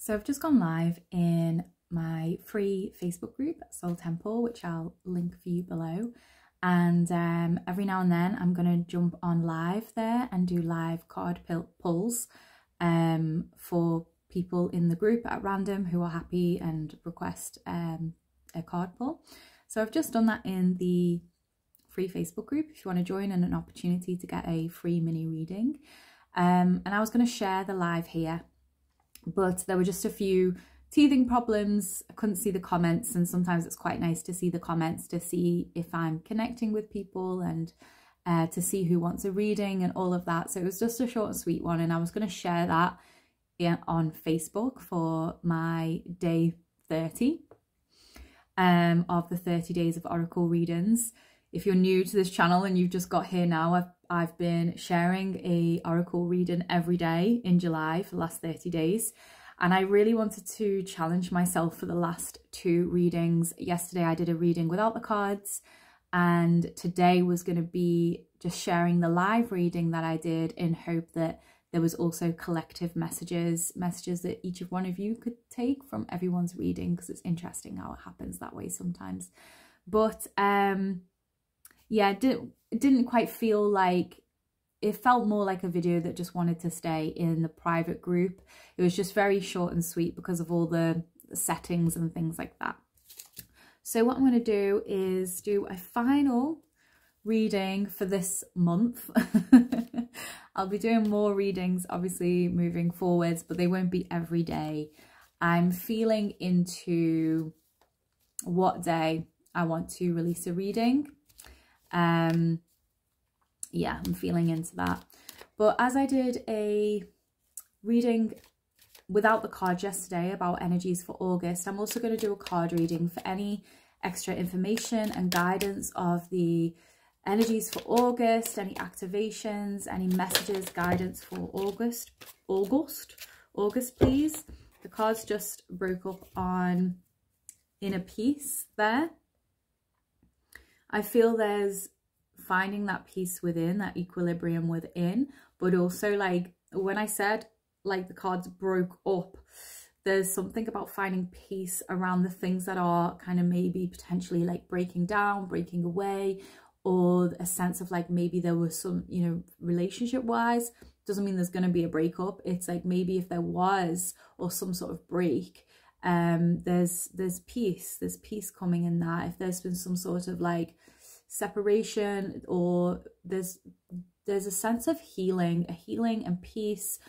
So I've just gone live in my free Facebook group, Soul Temple, which I'll link for you below. And every now and then I'm going to jump on live there and do live card pulls for people in the group at random who are happy and request a card pull. So I've just done that in the free Facebook group if you want to join, and an opportunity to get a free mini reading. And I was going to share the live here, but there were just a few teething problems. I couldn't see the comments, and sometimes it's quite nice to see the comments to see if I'm connecting with people and to see who wants a reading and all of that. So it was just a short and sweet one, and I was going to share that on Facebook for my day 30 of the 30 days of Oracle readings. If you're new to this channel and you've just got here now, I've been sharing a Oracle reading every day in July for the last 30 days. And I really wanted to challenge myself for the last 2 readings. Yesterday I did a reading without the cards, and today was going to be just sharing the live reading that I did, in hope that there was also collective messages that each of one of you could take from everyone's reading, because it's interesting how it happens that way sometimes. But yeah, it didn't quite feel like, it felt more like a video that just wanted to stay in the private group. It was just very short and sweet because of all the settings and things like that. So what I'm going to do is do a final reading for this month. I'll be doing more readings obviously moving forwards, but they won't be every day. I'm feeling into what day I want to release a reading. Yeah, I'm feeling into that. But as I did a reading without the cards yesterday about energies for August, I'm also going to do a card reading for any extra information and guidance of the energies for August, any activations, any messages, guidance for August, please. The cards just broke up on Inner Peace there. I feel there's finding that peace within, that equilibrium within, but also, like when I said like the cards broke up, there's something about finding peace around the things that are kind of maybe potentially like breaking down, breaking away, or a sense of like maybe there was some, you know, relationship wise, doesn't mean there's going to be a breakup. It's like maybe if there was, or some sort of break, there's peace coming in that. If there's been some sort of like separation, or there's a sense of healing and peace,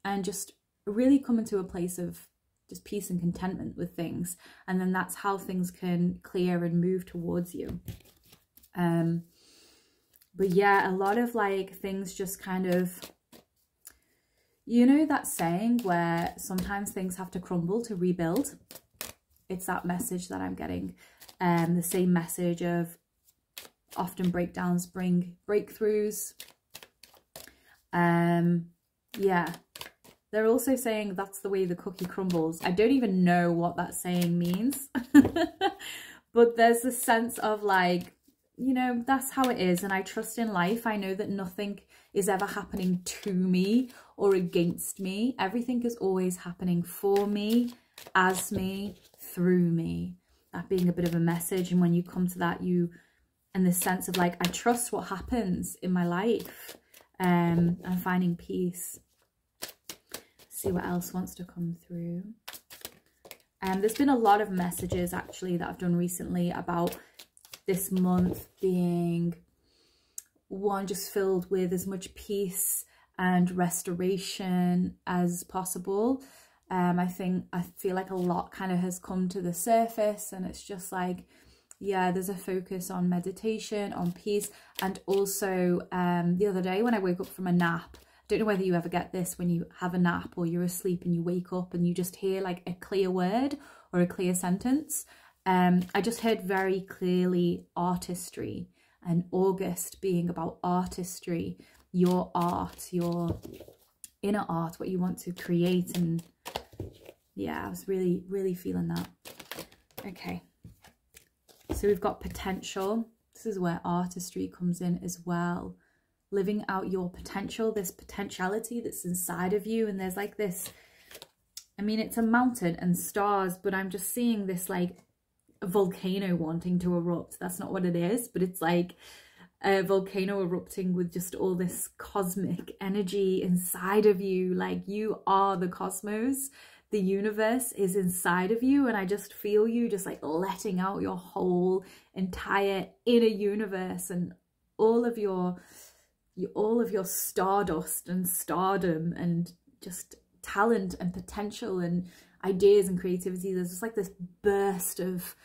and just really coming to a place of just peace and contentment with things, and then that's how things can clear and move towards you. But yeah, a lot of like things just kind of, you know that saying where sometimes things have to crumble to rebuild? It's that message that I'm getting. The same message of often breakdowns bring breakthroughs. Yeah, they're also saying that's the way the cookie crumbles. I don't even know what that saying means. But there's a sense of like, you know, that's how it is. And I trust in life. I know that nothing is ever happening to me or against me. Everything is always happening for me, as me, through me. That being a bit of a message. And when you come to that, and the sense of like, I trust what happens in my life, and finding peace. See what else wants to come through. There's been a lot of messages actually that I've done recently about this month being one just filled with as much peace and restoration as possible. I feel like a lot kind of has come to the surface, and it's just like, yeah, there's a focus on meditation, on peace. And also the other day when I woke up from a nap, I don't know whether you ever get this when you have a nap or you're asleep and you wake up and you just hear like a clear word or a clear sentence. I just heard very clearly artistry, and August being about artistry, your art, your inner art, what you want to create. And yeah, I was really, really feeling that. Okay. So we've got potential. This is where artistry comes in as well. Living out your potential, this potentiality that's inside of you. And there's like this I mean, it's a mountain and stars, but I'm just seeing this like a volcano wanting to erupt. That's not what it is, but it's like a volcano erupting with just all this cosmic energy inside of you. Like, you are the cosmos. The universe is inside of you, and I just feel you just like letting out your whole entire inner universe and all of your stardust and stardom and just talent and potential and ideas and creativity. There's just like this burst of,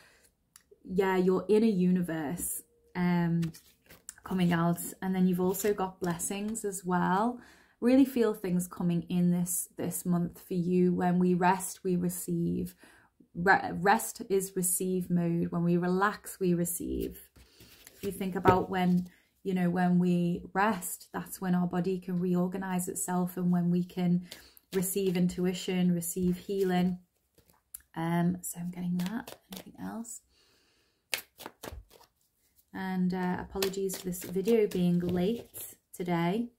yeah, your inner universe coming out. And then you've also got blessings as well. Really feel things coming in this month for you. When we rest, we receive. Rest is receive mode. When we relax, we receive. If you think about when, you know, when we rest, that's when our body can reorganize itself, and when we can receive intuition, receive healing. So I'm getting that. Anything else? And apologies for this video being late today.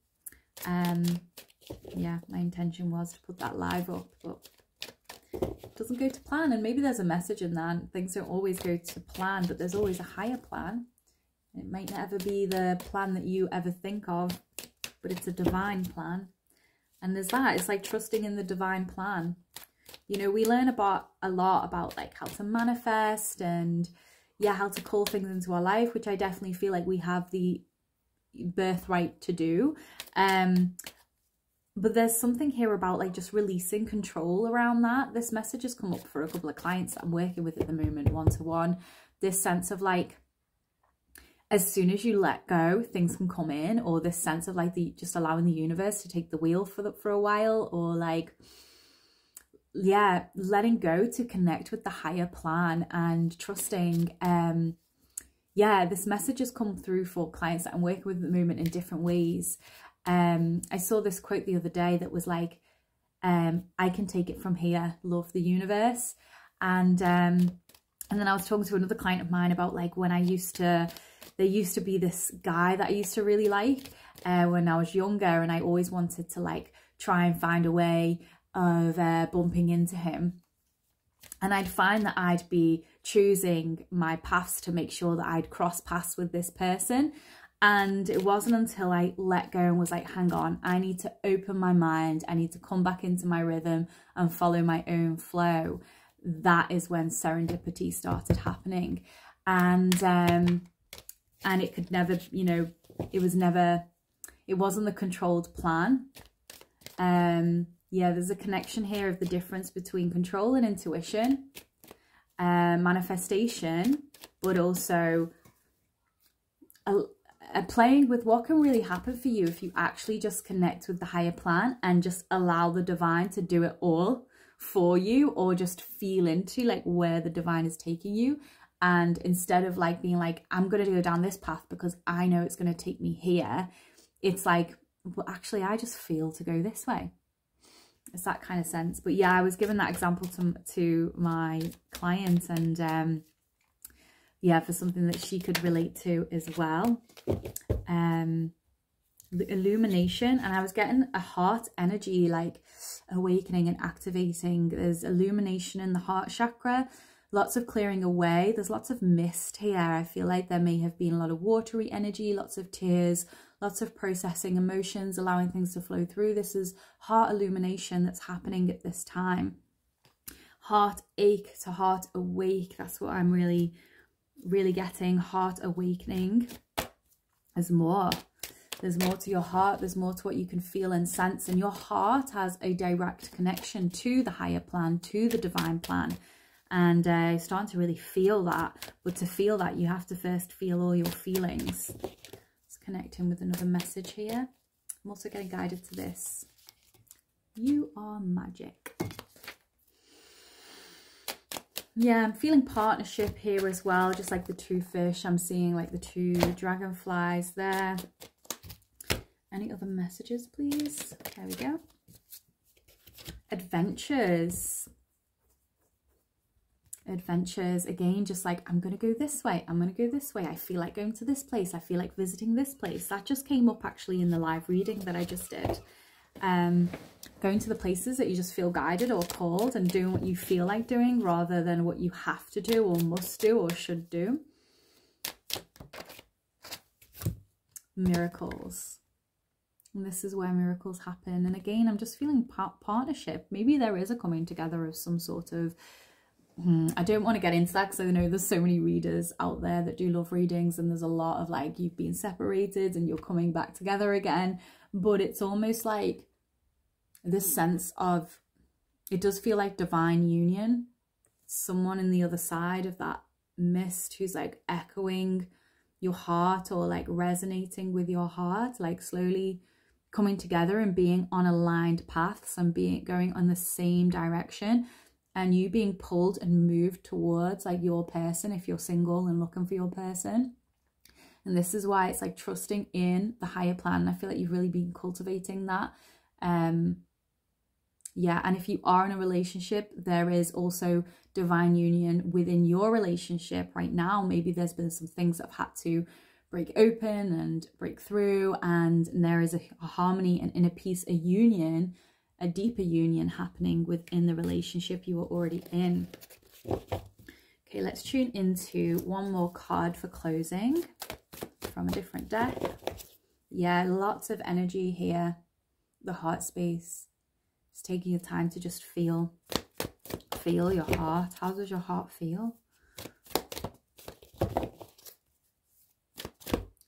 Yeah, my intention was to put that live up, but it doesn't go to plan. And maybe there's a message in that. Things don't always go to plan, but there's always a higher plan. It might never be the plan that you ever think of, but it's a divine plan. And there's that. It's like trusting in the divine plan. You know, we learn a lot about like how to manifest and, yeah, how to call things into our life, which I definitely feel like we have the birthright to do. But there's something here about like just releasing control around that. This message has come up for a couple of clients that I'm working with at the moment, one-to-one. This sense of like, as soon as you let go, things can come in, or this sense of like just allowing the universe to take the wheel for a while, or like, yeah, letting go to connect with the higher plan and trusting. Yeah, this message has come through for clients that I'm working with at the moment in different ways. I saw this quote the other day that was like, I can take it from here, love the universe. And then I was talking to another client of mine about like when there used to be this guy that I used to really like when I was younger, and I always wanted to like try and find a way of bumping into him. And I'd find that I'd be choosing my paths to make sure that I'd cross paths with this person. And it wasn't until I let go and was like, hang on, I need to open my mind. I need to come back into my rhythm and follow my own flow. That is when serendipity started happening. And it could never, you know, it wasn't the controlled plan. Yeah, there's a connection here of the difference between control and intuition, manifestation, but also playing with what can really happen for you if you actually just connect with the higher plan and just allow the divine to do it all for you, or just feel into like where the divine is taking you. And instead of like being like, I'm going to go down this path because I know it's going to take me here, it's like, well, actually, I just feel to go this way. It's that kind of sense. But yeah, I was given that example to my client, and yeah, for something that she could relate to as well. The illumination, and I was getting a heart energy, like awakening and activating. There's illumination in the heart chakra, lots of clearing away. There's lots of mist here. I feel like there may have been a lot of watery energy, lots of tears, lots of processing emotions, allowing things to flow through. This is heart illumination that's happening at this time. Heart ache to heart awake. That's what I'm really getting. Heart awakening. There's more. There's more to your heart. There's more to what you can feel and sense. And your heart has a direct connection to the higher plan, to the divine plan. And starting to really feel that. But to feel that, you have to first feel all your feelings. Connecting with another message here. I'm also getting guided to this. You are magic. Yeah, I'm feeling partnership here as well, just like the two fish. I'm seeing like the two dragonflies there. Any other messages, please? There we go. Adventures. Adventures, again, just like, I'm going to go this way. I'm going to go this way. I feel like going to this place. I feel like visiting this place. That just came up actually in the live reading that I just did. going to the places that you just feel guided or called, and doing what you feel like doing rather than what you have to do or must do or should do. Miracles. And this is where miracles happen. And again, I'm just feeling partnership. Maybe there is a coming together of some sort of, I don't want to get into that because I know there's so many readers out there that do love readings, and there's a lot of like, you've been separated and you're coming back together again. But it's almost like this sense of, it does feel like divine union. Someone in the other side of that mist who's like echoing your heart, or like resonating with your heart, like slowly coming together and being on aligned paths and going on the same direction, and you being pulled and moved towards like your person if you're single and looking for your person. And this is why it's like trusting in the higher plan. I feel like you've really been cultivating that. Yeah, and if you are in a relationship, there is also divine union within your relationship right now. Maybe there's been some things that have had to break open and break through, and there is a harmony and inner peace, a union, a deeper union happening within the relationship you are already in. Okay, let's tune into one more card for closing from a different deck. Yeah, lots of energy here. The heart space. It's taking your time to just feel your heart. How does your heart feel?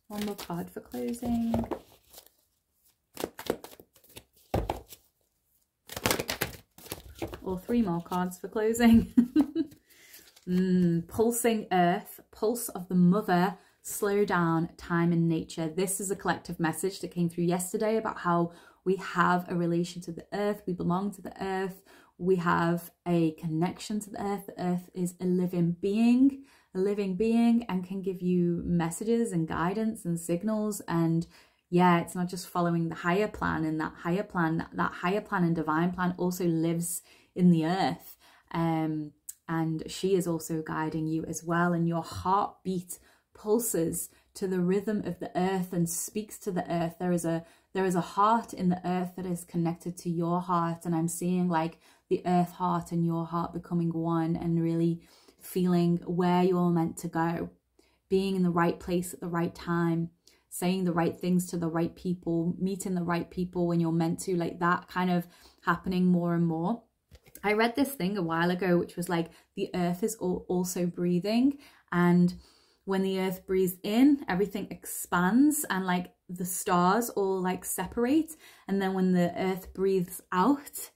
One more card for closing. Or 3 more cards for closing. Pulsing earth, pulse of the mother, slow down time and nature. This is a collective message that came through yesterday about how we have a relation to the earth. We belong to the earth. We have a connection to the earth. The earth is a living being, and can give you messages and guidance and signals. And yeah, it's not just following the higher plan, and that higher plan and divine plan also lives in the earth. And she is also guiding you as well. And your heartbeat pulses to the rhythm of the earth and speaks to the earth. There is a heart in the earth that is connected to your heart. And I'm seeing like the earth heart and your heart becoming one, and really feeling where you're meant to go, being in the right place at the right time, saying the right things to the right people, meeting the right people when you're meant to, like that kind of happening more and more. I read this thing a while ago, which was like the earth is also breathing, and when the earth breathes in, everything expands and like the stars all like separate. And then when the earth breathes out,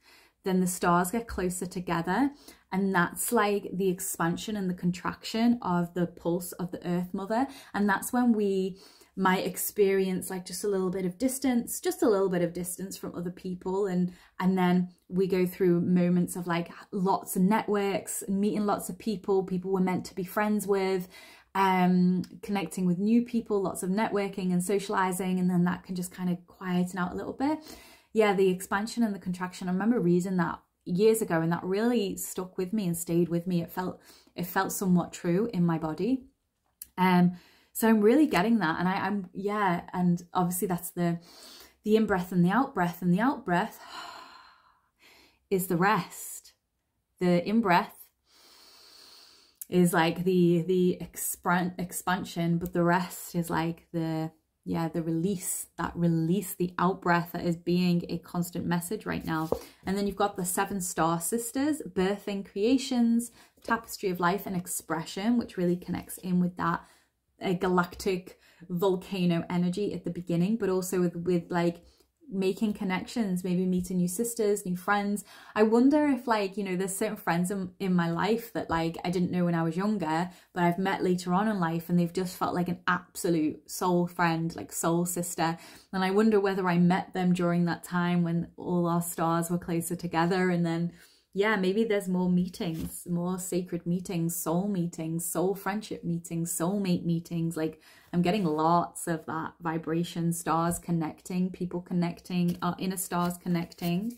then the stars get closer together. And that's like the expansion and the contraction of the pulse of the earth mother. And that's when we might experience like just a little bit of distance, from other people. And then we go through moments of like lots of networks, meeting lots of people we're meant to be friends with, connecting with new people, lots of networking and socializing, and then that can just kind of quieten out a little bit. Yeah, the expansion and the contraction. I remember reading that years ago, and that really stuck with me and stayed with me. It felt somewhat true in my body. So I'm really getting that, and I'm and obviously that's the in-breath and the out-breath, and the out-breath is the rest. The in-breath is like the expansion, but the rest is like the release, the out-breath that is being a constant message right now. And then you've got the 7 star sisters, birthing creations, tapestry of life and expression, which really connects in with that galactic volcano energy at the beginning, but also with like making connections, maybe meeting new sisters, new friends. I wonder if like, you know, there's certain friends in my life that like I didn't know when I was younger, but I've met later on in life, and they've just felt like an absolute soul friend, like soul sister. And I wonder whether I met them during that time when all our stars were closer together. And then yeah, maybe there's more meetings, more sacred meetings, soul friendship meetings, soulmate meetings. Like I'm getting lots of that vibration, stars connecting, people connecting, our inner stars connecting.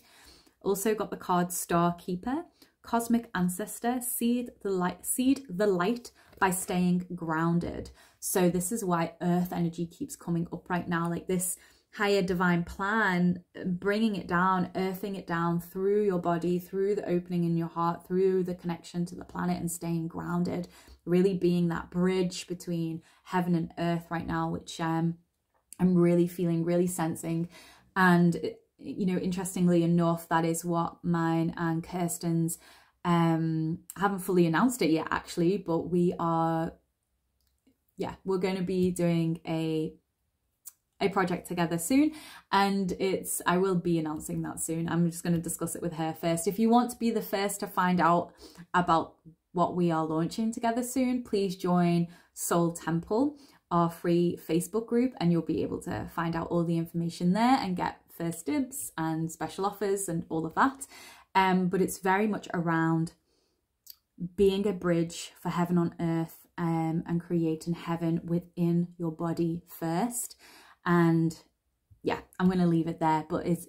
Also got the card Star Keeper, cosmic ancestor, seed the light by staying grounded. So this is why earth energy keeps coming up right now. Like this higher divine plan, bringing it down, earthing it down through your body, through the opening in your heart, through the connection to the planet, and staying grounded, really being that bridge between heaven and earth right now, which I'm really feeling, really sensing. And, you know, interestingly enough, that is what mine and Kirsten's, haven't fully announced it yet actually, but we are, yeah, we're going to be doing a project together soon, and I will be announcing that soon. I'm just going to discuss it with her first. If you want to be the first to find out about what we are launching together soon, please join Soul Temple, our free Facebook group, and you'll be able to find out all the information there and get first dibs and special offers and all of that. But it's very much around being a bridge for heaven on earth, and creating heaven within your body first. And yeah, I'm going to leave it there, but it's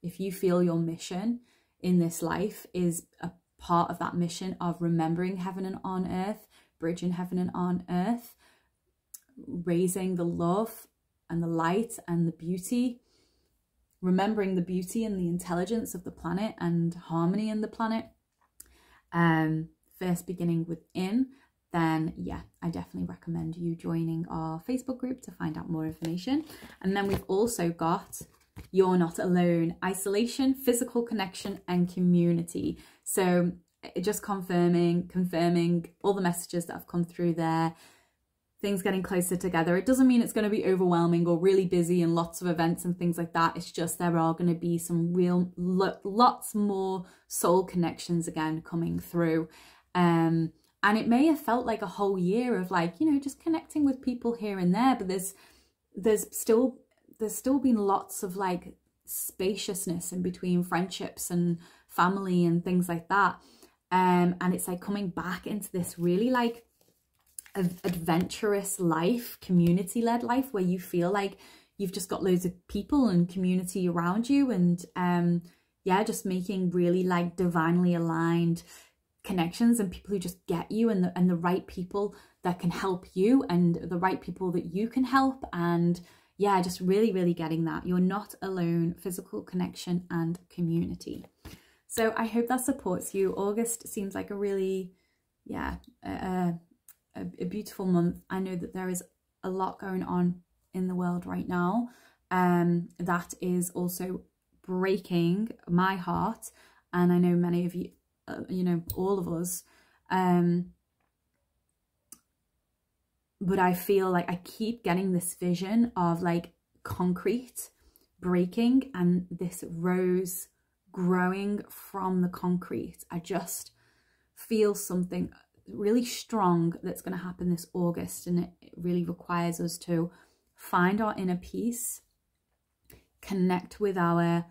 if you feel your mission in this life is a part of that mission of remembering heaven and on earth, bridging heaven and on earth, raising the love and the light and the beauty, remembering the beauty and the intelligence of the planet and harmony in the planet, first beginning within, then yeah, I definitely recommend you joining our Facebook group to find out more information. And then we've also got You're Not Alone, isolation, physical connection, and community. So just confirming all the messages that have come through there, things getting closer together. It doesn't mean it's going to be overwhelming or really busy and lots of events and things like that. It's just there are going to be some lots more soul connections again coming through. And it may have felt like a whole year of like, you know, just connecting with people here and there, but there's still been lots of like spaciousness in between friendships and family and things like that. And it's like coming back into this really like adventurous life, community-led life, where you feel like you've just got loads of people and community around you, and yeah, just making really like divinely aligned connections and people who just get you, and the right people that can help you and the right people that you can help. And yeah, just really getting that you're not alone, physical connection and community. So I hope that supports you. August seems like a really, yeah, a beautiful month. I know that there is a lot going on in the world right now, that is also breaking my heart, and I know many of you, you know, all of us, but I feel like I keep getting this vision of like concrete breaking and this rose growing from the concrete. I just feel something really strong that's going to happen this August, and it really requires us to find our inner peace, connect with our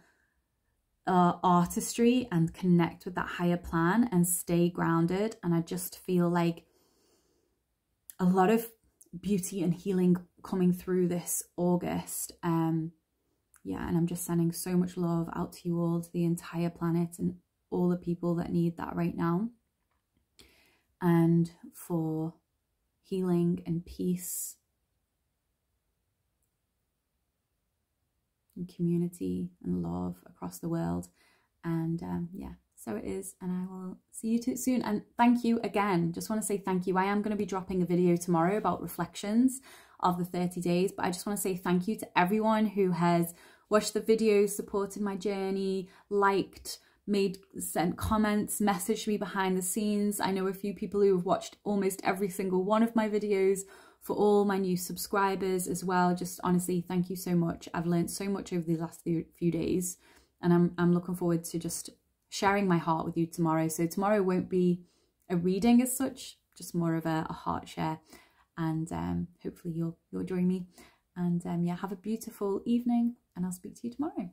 artistry, and connect with that higher plan and stay grounded. And I just feel like a lot of beauty and healing coming through this August. Yeah, and I'm just sending so much love out to you all, to the entire planet and all the people that need that right now, and for healing and peace and community and love across the world. And yeah, so it is, and I will see you too soon. And thank you again. Just want to say thank you. I am going to be dropping a video tomorrow about reflections of the 30 days, but I just want to say thank you to everyone who has watched the videos, supported my journey, liked, sent comments, messaged me behind the scenes. I know a few people who have watched almost every single one of my videos. For all my new subscribers as well, just honestly, thank you so much. I've learned so much over these last few days, and I'm looking forward to just sharing my heart with you tomorrow. So tomorrow won't be a reading as such, just more of a heart share, and hopefully you'll join me. And yeah, have a beautiful evening, and I'll speak to you tomorrow.